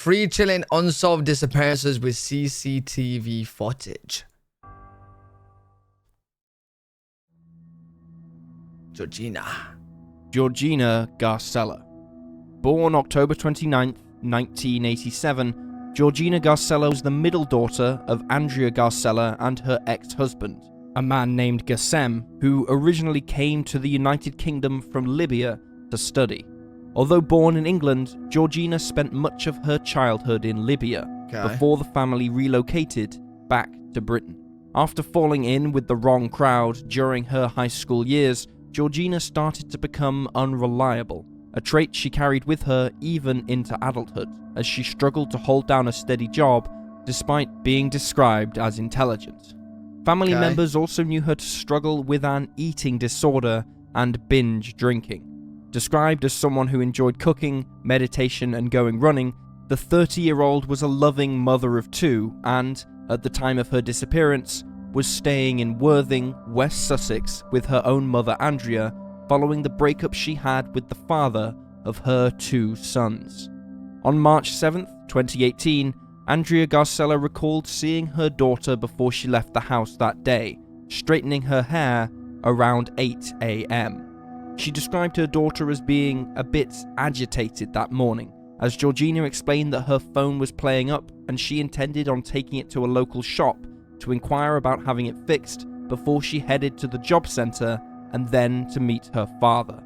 3 chilling unsolved disappearances with CCTV footage. Georgina Garcella. Born October 29th, 1987, Georgina Garcella was the middle daughter of Andrea Garcella and her ex-husband, a man named Gassem, who originally came to the United Kingdom from Libya to study. Although born in England, Georgina spent much of her childhood in Libya before the family relocated back to Britain. After falling in with the wrong crowd during her high school years, Georgina started to become unreliable, a trait she carried with her even into adulthood, as she struggled to hold down a steady job despite being described as intelligent. Family members also knew her to struggle with an eating disorder and binge drinking. Described as someone who enjoyed cooking, meditation, and going running, the 30-year-old was a loving mother of 2 and, at the time of her disappearance, was staying in Worthing, West Sussex with her own mother Andrea following the breakup she had with the father of her 2 sons. On March 7th, 2018, Andrea Garcella recalled seeing her daughter before she left the house that day, straightening her hair around 8 a.m. She described her daughter as being a bit agitated that morning, as Georgina explained that her phone was playing up and she intended on taking it to a local shop to inquire about having it fixed before she headed to the job centre and then to meet her father.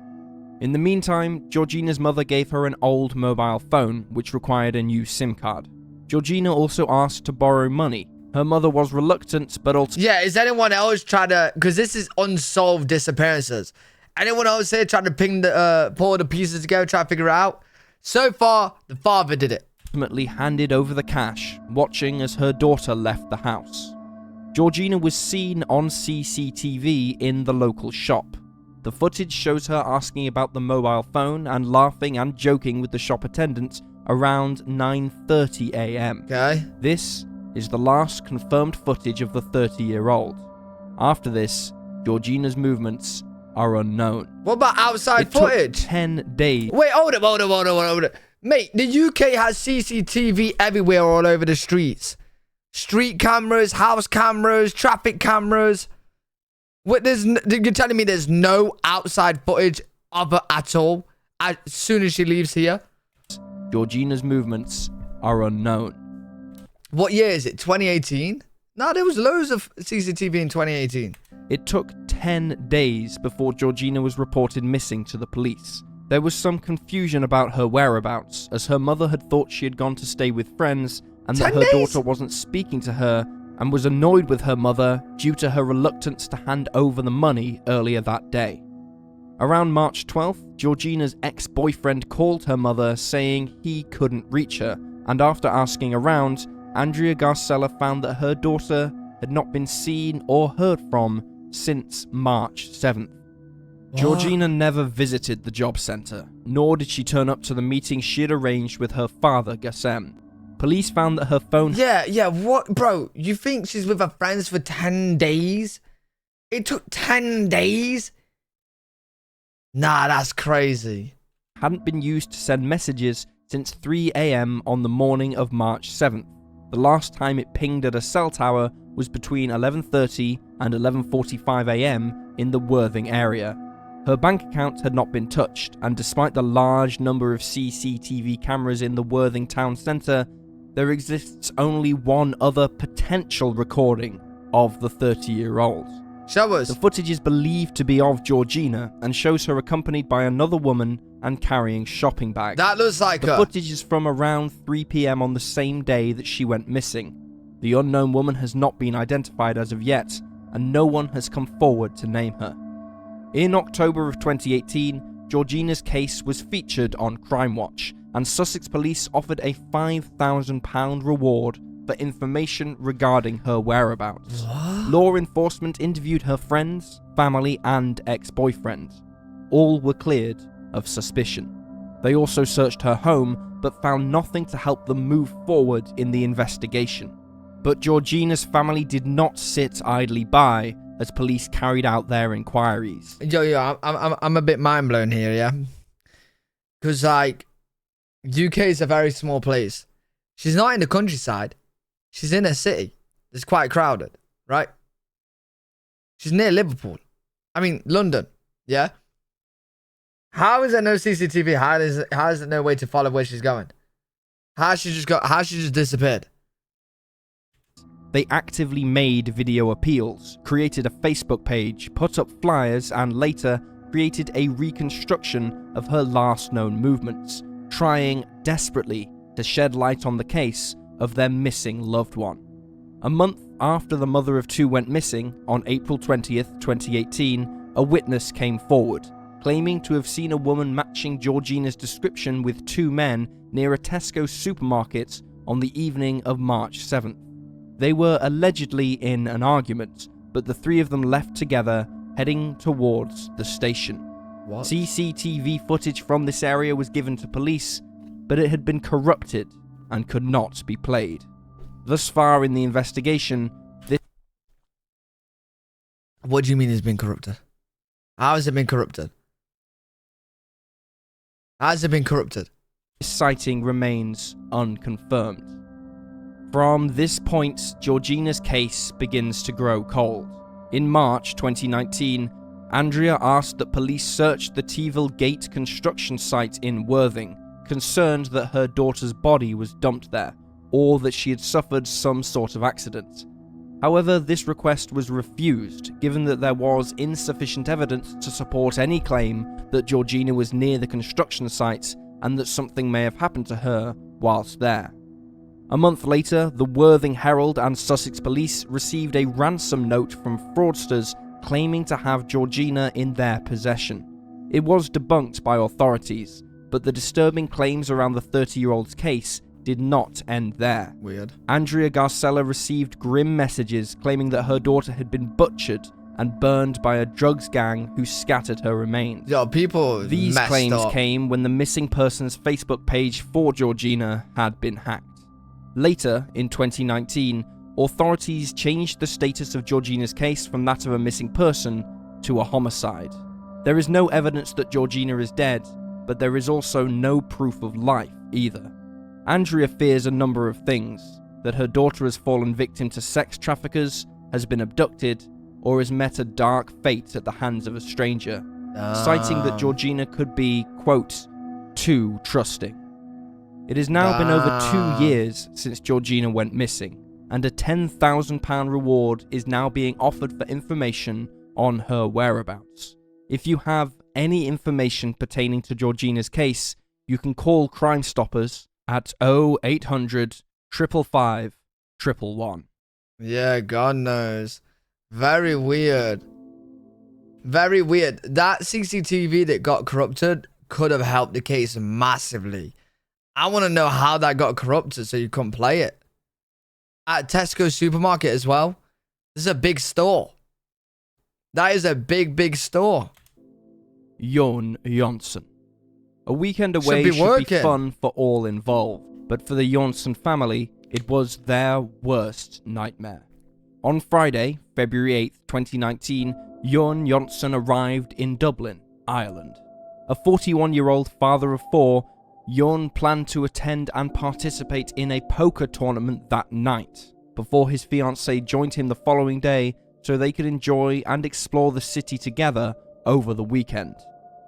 In the meantime, Georgina's mother gave her an old mobile phone which required a new SIM card. Georgina also asked to borrow money. Her mother was reluctant, but also... Yeah, is anyone else trying to... Because this is unsolved disappearances. Anyone else here trying to pull the pieces together, try to figure it out? So far, the father did it. Ultimately handed over the cash, watching as her daughter left the house. Georgina was seen on CCTV in the local shop. The footage shows her asking about the mobile phone and laughing and joking with the shop attendant around 9:30 a.m. This is the last confirmed footage of the 30-year-old. After this, Georgina's movements are unknown. What about outside footage? Took 10 days. Wait, hold up. Mate, the UK has CCTV everywhere all over the streets. Street cameras, house cameras, traffic cameras. What, you're telling me there's no outside footage of her at all as soon as she leaves here? Georgina's movements are unknown. What year is it? 2018? No, there was loads of CCTV in 2018. It took 10 days before Georgina was reported missing to the police. There was some confusion about her whereabouts, as her mother had thought she had gone to stay with friends and that her daughter wasn't speaking to her, and was annoyed with her mother due to her reluctance to hand over the money earlier that day. Around March 12th, Georgina's ex-boyfriend called her mother saying he couldn't reach her, and after asking around, Andrea Garcella found that her daughter had not been seen or heard from since March 7th. Georgina never visited the job centre, nor did she turn up to the meeting she had arranged with her father, Gassem. Police found that her phone... Yeah, what? Bro, you think she's with her friends for 10 days? It took 10 days? Nah, that's crazy. ...hadn't been used to send messages since 3 a.m. on the morning of March 7th. The last time it pinged at a cell tower was between 11:30 and 11:45 a.m. in the Worthing area. Her bank account had not been touched, and despite the large number of CCTV cameras in the Worthing town centre, there exists only one other potential recording of the 30-year-old. Show us. The footage is believed to be of Georgina and shows her accompanied by another woman and carrying shopping bags. That looks like her. The footage is from around 3 p.m. on the same day that she went missing. The unknown woman has not been identified as of yet, and no one has come forward to name her. In October of 2018, Georgina's case was featured on Crime Watch, and Sussex police offered a £5,000 reward for information regarding her whereabouts. What? Law enforcement interviewed her friends, family, and ex-boyfriend. All were cleared of suspicion. They also searched her home, but found nothing to help them move forward in the investigation. But Georgina's family did not sit idly by as police carried out their inquiries. I'm a bit mind blown here, yeah? Because, like, UK is a very small place. She's not in the countryside. She's in a city. It's quite crowded, right? She's near Liverpool. I mean, London. Yeah? How is there no CCTV? How is there no way to follow where she's going? How she just disappeared? They actively made video appeals, created a Facebook page, put up flyers, and later created a reconstruction of her last known movements, trying desperately to shed light on the case of their missing loved one. A month after the mother of two went missing, on April 20th, 2018, a witness came forward, claiming to have seen a woman matching Georgina's description with two men near a Tesco supermarket on the evening of March 7th. They were allegedly in an argument, but the three of them left together, heading towards the station. What? CCTV footage from this area was given to police, but it had been corrupted and could not be played. Thus far in the investigation, this... What do you mean it's been corrupted? How has it been corrupted? How has it been corrupted? This sighting remains unconfirmed. From this point, Georgina's case begins to grow cold. In March 2019, Andrea asked that police search the Teeville Gate construction site in Worthing, concerned that her daughter's body was dumped there, or that she had suffered some sort of accident. However, this request was refused, given that there was insufficient evidence to support any claim that Georgina was near the construction site and that something may have happened to her whilst there. A month later, the Worthing Herald and Sussex Police received a ransom note from fraudsters claiming to have Georgina in their possession. It was debunked by authorities, but the disturbing claims around the 30-year-old's case did not end there. Weird. Andrea Garcella received grim messages claiming that her daughter had been butchered and burned by a drugs gang who scattered her remains. Yo, people These messed claims up. came when the missing person's Facebook page for Georgina had been hacked. Later, in 2019, authorities changed the status of Georgina's case from that of a missing person to a homicide. There is no evidence that Georgina is dead, but there is also no proof of life either. Andrea fears a number of things: that her daughter has fallen victim to sex traffickers, has been abducted, or has met a dark fate at the hands of a stranger, citing that Georgina could be, quote, too trusting. It has now been over 2 years since Georgina went missing, and a £10,000 reward is now being offered for information on her whereabouts. If you have any information pertaining to Georgina's case, you can call Crime Stoppers at 0800 555 111. Yeah, God knows. Very weird. Very weird. That CCTV that got corrupted could have helped the case massively. I want to know how that got corrupted so you couldn't play it. At Tesco supermarket as well. This is a big store. That is a big, big store. Yon Jansen. A weekend away Should be should be working. fun for all involved, but for the Jansen family, it was their worst nightmare. On Friday, February 8th, 2019, Yon Jansen arrived in Dublin, Ireland. A 41-year-old father of four, Yon planned to attend and participate in a poker tournament that night, before his fiancée joined him the following day so they could enjoy and explore the city together over the weekend.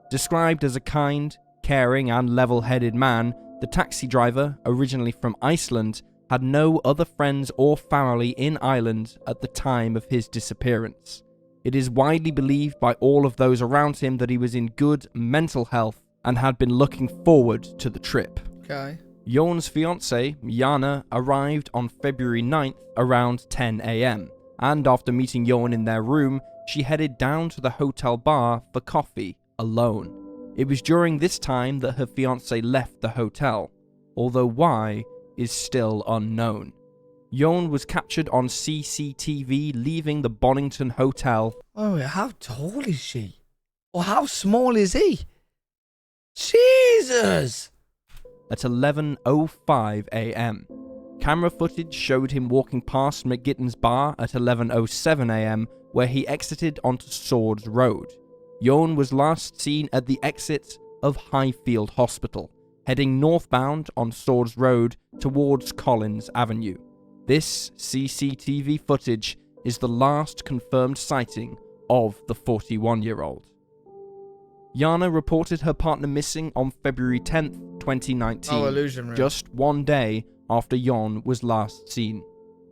Described as a kind, caring and level-headed man, the taxi driver, originally from Iceland, had no other friends or family in Ireland at the time of his disappearance. It is widely believed by all of those around him that he was in good mental health and had been looking forward to the trip. Okay. Jon's fiancée, Jana, arrived on February 9th around 10 AM, and after meeting Yon in their room, she headed down to the hotel bar for coffee alone. It was during this time that her fiancé left the hotel, although why is still unknown. Yon was captured on CCTV leaving the Bonington Hotel. Oh, how tall is she? Or how small is he? Jesus! At 11:05 AM. Camera footage showed him walking past McGitton's bar at 11:07 AM, where he exited onto Swords Road. Yon was last seen at the exit of Highfield Hospital, heading northbound on Swords Road towards Collins Avenue. This CCTV footage is the last confirmed sighting of the 41-year-old. Yana reported her partner missing on February 10th, 2019, just one day after Yon was last seen.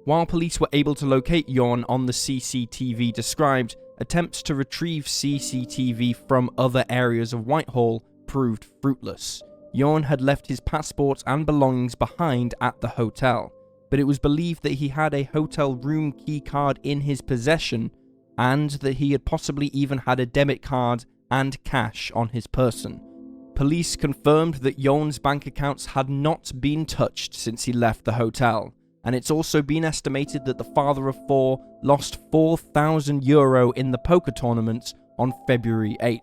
While police were able to locate Yon on the CCTV described, attempts to retrieve CCTV from other areas of Whitehall proved fruitless. Yon had left his passport and belongings behind at the hotel, but it was believed that he had a hotel room key card in his possession and that he had possibly even had a debit card and cash on his person. Police confirmed that Yon's bank accounts had not been touched since he left the hotel, and it's also been estimated that the father of four lost €4,000 in the poker tournament on February 8th.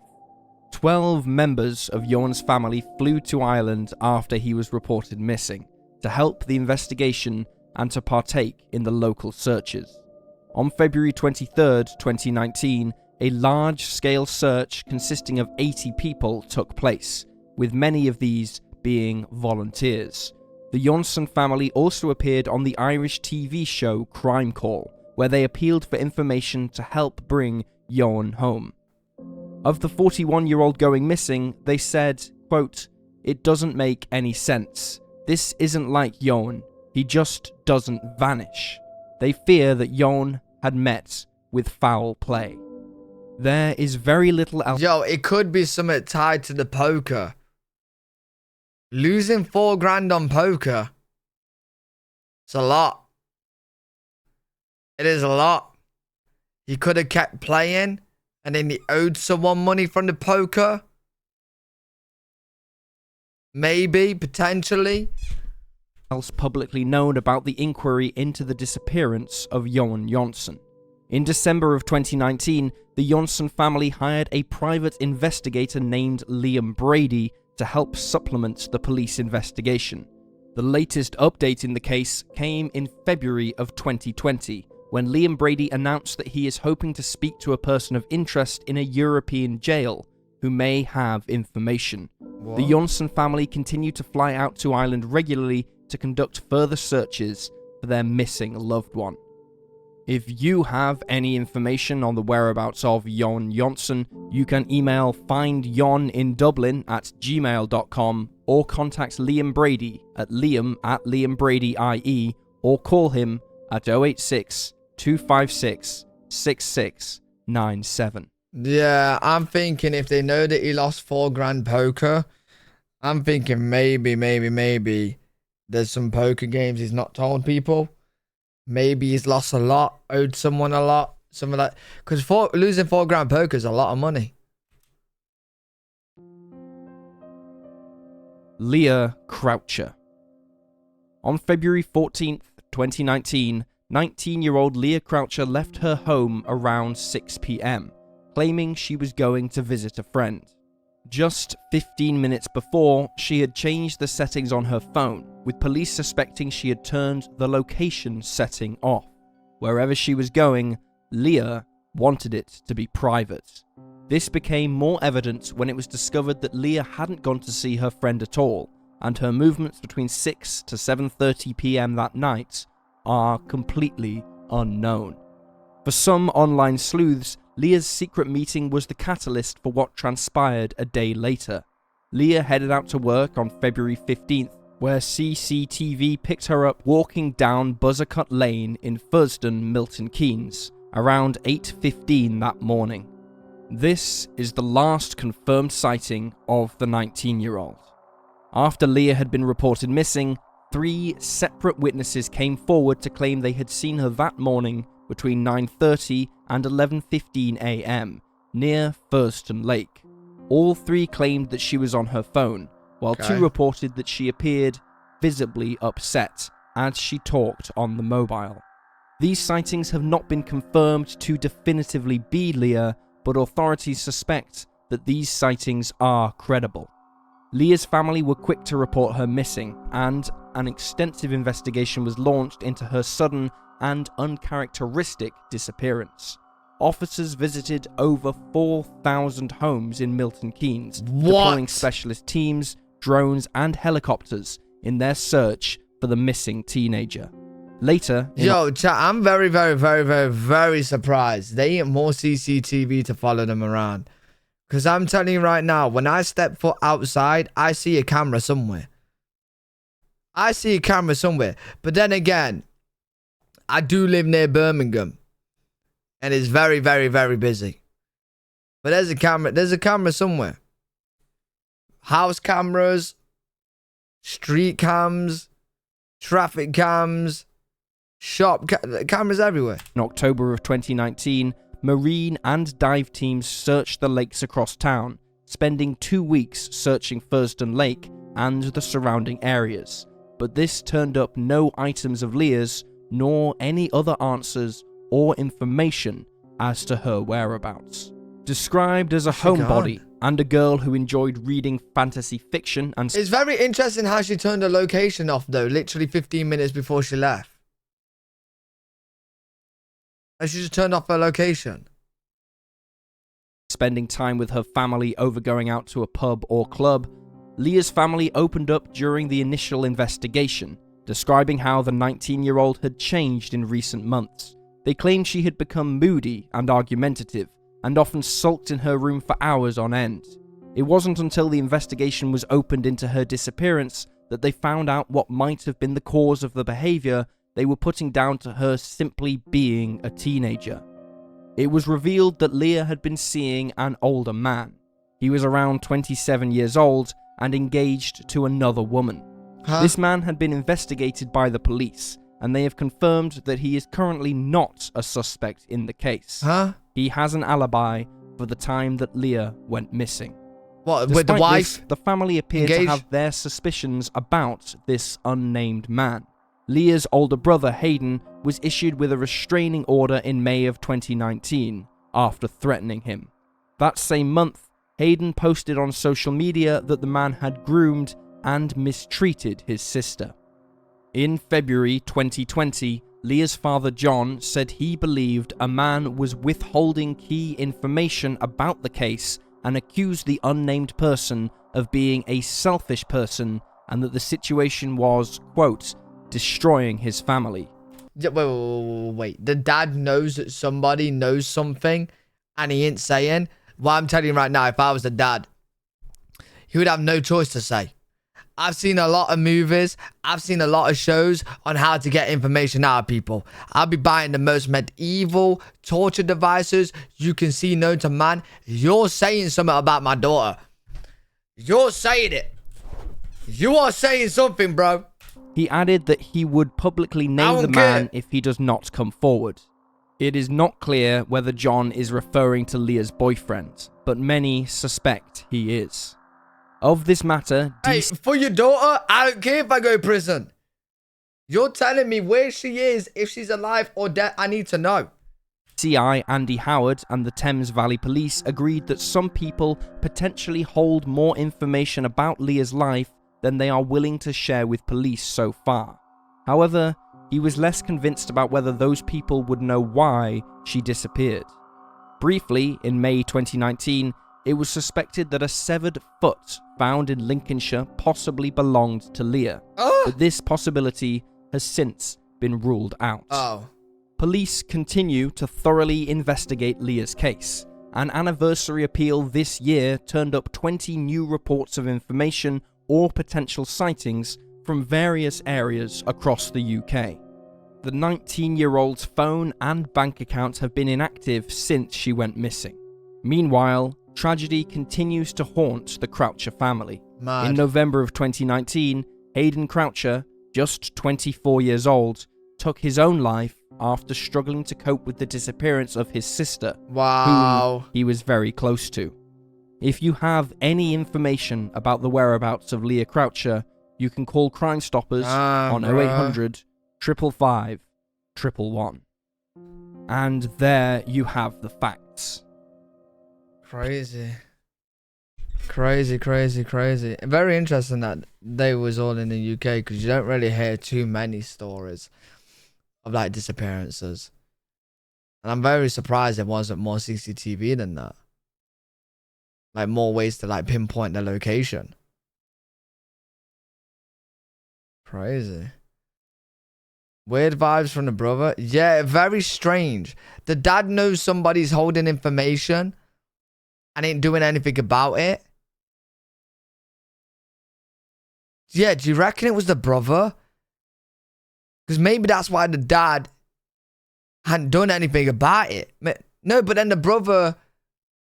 12 members of Yon's family flew to Ireland after he was reported missing, to help the investigation and to partake in the local searches. On February 23, 2019, a large-scale search consisting of 80 people took place, with many of these being volunteers. The Jansen family also appeared on the Irish TV show Crime Call, where they appealed for information to help bring Yon home. Of the 41-year-old going missing, they said, quote, "It doesn't make any sense. This isn't like Yon. He just doesn't vanish." They fear that Yon had met with foul play. There is very little else. Yo, it could be something tied to the poker. Losing $4,000 on poker. It's a lot. It is a lot. He could have kept playing and then he owed someone money from the poker. Maybe, potentially. Else publicly known about the inquiry into the disappearance of Yon Jansen. In December of 2019, the Jansen family hired a private investigator named Liam Brady to help supplement the police investigation. The latest update in the case came in February of 2020, when Liam Brady announced that he is hoping to speak to a person of interest in a European jail who may have information. What? The Jansen family continue to fly out to Ireland regularly to conduct further searches for their missing loved one. If you have any information on the whereabouts of Yon Jansen, you can email findyonindublin@gmail.com or contact Liam Brady at liam@liambradyie or call him at 086 256 6697. Yeah, I'm thinking if they know that he lost $4,000 poker, I'm thinking maybe there's some poker games he's not told people. Maybe he's lost a lot, owed someone a lot, some of that. Because losing $4,000 poker is a lot of money. Leah Croucher. On February 14th, 2019, 19-year-old Leah Croucher left her home around 6 p.m, claiming she was going to visit a friend. Just 15 minutes before, she had changed the settings on her phone, with police suspecting she had turned the location setting off. Wherever she was going, Leah wanted it to be private. This became more evident when it was discovered that Leah hadn't gone to see her friend at all, and her movements between 6 to 7:30 p.m. that night are completely unknown. For some online sleuths, Leah's secret meeting was the catalyst for what transpired a day later. Leah headed out to work on February 15th, where CCTV picked her up walking down Buzzercut Lane in Furston, Milton Keynes, around 8:15 that morning. This is the last confirmed sighting of the 19-year-old. After Leah had been reported missing, 3 separate witnesses came forward to claim they had seen her that morning between 9:30 and 11:15 a.m. near Furston Lake. All 3 claimed that she was on her phone, while 2 reported that she appeared visibly upset as she talked on the mobile. These sightings have not been confirmed to definitively be Leah, but authorities suspect that these sightings are credible. Leah's family were quick to report her missing, and an extensive investigation was launched into her sudden and uncharacteristic disappearance. Officers visited over 4,000 homes in Milton Keynes, deploying specialist teams drones, and helicopters in their search for the missing teenager. Later, Yo, chat, I'm very, very, very, very, very surprised. They ain't more CCTV to follow them around. Because I'm telling you right now, when I step foot outside, I see a camera somewhere. I see a camera somewhere. But then again, I do live near Birmingham. And it's very, very, very busy. But there's a camera somewhere. House cameras, street cams, traffic cams, cameras everywhere. in October of 2019, marine and dive teams searched the lakes across town, spending 2 weeks searching Furston Lake and the surrounding areas. But this turned up no items of Leah's, nor any other answers or information as to her whereabouts. Described as a homebody and a girl who enjoyed reading fantasy fiction and... It's very interesting how she turned her location off, though, literally 15 minutes before she left. And she just turned off her location. spending time with her family over going out to a pub or club, Leah's family opened up during the initial investigation, describing how the 19-year-old had changed in recent months. They claimed she had become moody and argumentative, and often sulked in her room for hours on end. It wasn't until the investigation was opened into her disappearance that they found out what might have been the cause of the behaviour they were putting down to her simply being a teenager. It was revealed that Leah had been seeing an older man. He was around 27 years old and engaged to another woman. This man had been investigated by the police, and they have confirmed that he is currently not a suspect in the case. He has an alibi for the time that Leah went missing. What, with the wife? The family appear to have their suspicions about this unnamed man. Leah's older brother, Hayden, was issued with a restraining order in May of 2019 after threatening him. That same month, Hayden posted on social media that the man had groomed and mistreated his sister. In February 2020, Leah's father, John, said he believed a man was withholding key information about the case and accused the unnamed person of being a selfish person and that the situation was, quote, destroying his family. Wait. The dad knows that somebody knows something and he ain't saying? Well, I'm telling you right now, if I was the dad, he would have no choice to say. I've seen a lot of movies. I've seen a lot of shows on how to get information out of people. I'll be buying the most medieval torture devices you can see known to man. You're saying something about my daughter. You're saying it. You are saying something, bro. He added that he would publicly name the man if he does not come forward. It is not clear whether John is referring to Leah's boyfriend, but many suspect he is. Of this matter, hey, for your daughter, I don't care if I go to prison. You're telling me where she is, if she's alive or dead. I need to know. CI Andy Howard and the Thames Valley Police agreed that some people potentially hold more information about Leah's life than they are willing to share with police so far. However, he was less convinced about whether those people would know why she disappeared. Briefly, in May 2019, it was suspected that a severed foot found in Lincolnshire possibly belonged to Leah, but this possibility has since been ruled out. Police continue to thoroughly investigate Leah's case. An anniversary appeal this year turned up 20 new reports of information or potential sightings from various areas across the UK. The 19-year-old's phone and bank accounts have been inactive since she went missing. Meanwhile, tragedy continues to haunt the Croucher family. In November of 2019, Hayden Croucher, just 24 years old, took his own life after struggling to cope with the disappearance of his sister, whom he was very close to. If you have any information about the whereabouts of Leah Croucher, you can call Crime Stoppers on 0800 555 111. And there you have the facts. Crazy. Very interesting that they was all in the UK, because you don't really hear too many stories of like disappearances. And I'm very surprised there wasn't more CCTV than that. Like more ways to like pinpoint the location. Crazy. Weird vibes from the brother. Yeah, very strange. The dad knows somebody's holding information and ain't doing anything about it. Yeah, do you reckon it was the brother? Because maybe that's why the dad hadn't done anything about it. No, but then the brother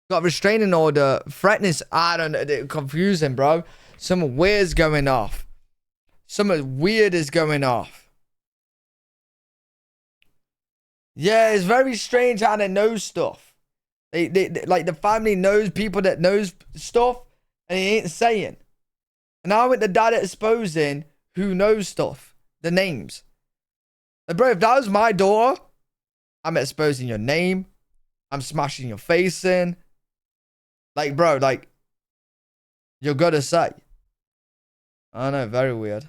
got a restraining order, threatening. I don't know. Confusing, bro. Something weird's going off. Something weird is going off. Yeah, it's very strange how they know stuff. They like the family knows people that knows stuff, and he ain't saying. And now with the dad exposing who knows stuff, the names. Like, bro, if that was my daughter, I'm exposing your name. I'm smashing your face in. Like, bro, like, you're gonna say. I don't know, very weird.